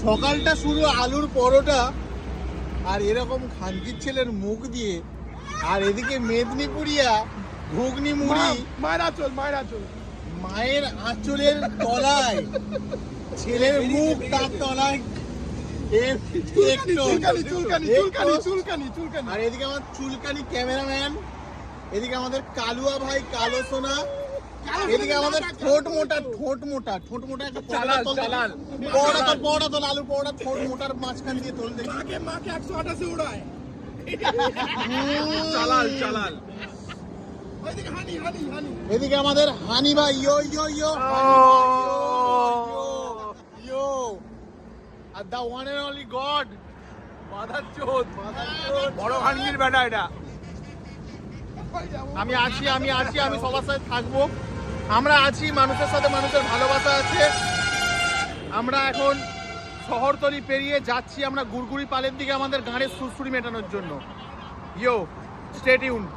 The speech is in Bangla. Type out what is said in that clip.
সকালটা শুরু আলুর পরোটা আর এরকম খানকির ছেলের মুখ দিয়ে, আর এদিকে মেদিনীপুরিয়া ঘুগনি মুড়ি। মায়ের আঁচলের তলায় ছেলের মুখ, তার তলায় আর এদিকে আমার চুলকানি ক্যামেরাম্যান, এদিকে আমাদের কালুয়া ভাই কালো সোনা, এদিকে আমাদের ঠোঁট মোটা একটা পরোটা তোল, আলুর পরোটা ঠোঁট মোটার মাঝখান দিয়ে তোল দেখি। মাকে 128 উড়ায়। এদিকে আমাদের হানি ভাই, yo are the one and only God, mother চোদ বড় হানির বেটা এটা। আমি আছি আমি সবার সাথে থাকবো। আমরা আছি, মানুষের সাথে মানুষের ভালোবাসা আছে। আমরা এখন শহরতলি পেরিয়ে যাচ্ছি আমরা গুড়গুড়ি পালের দিকে আমাদের গানের সুরসুরি মেটানোর জন্য। ইয়ো, স্টে টিউনড।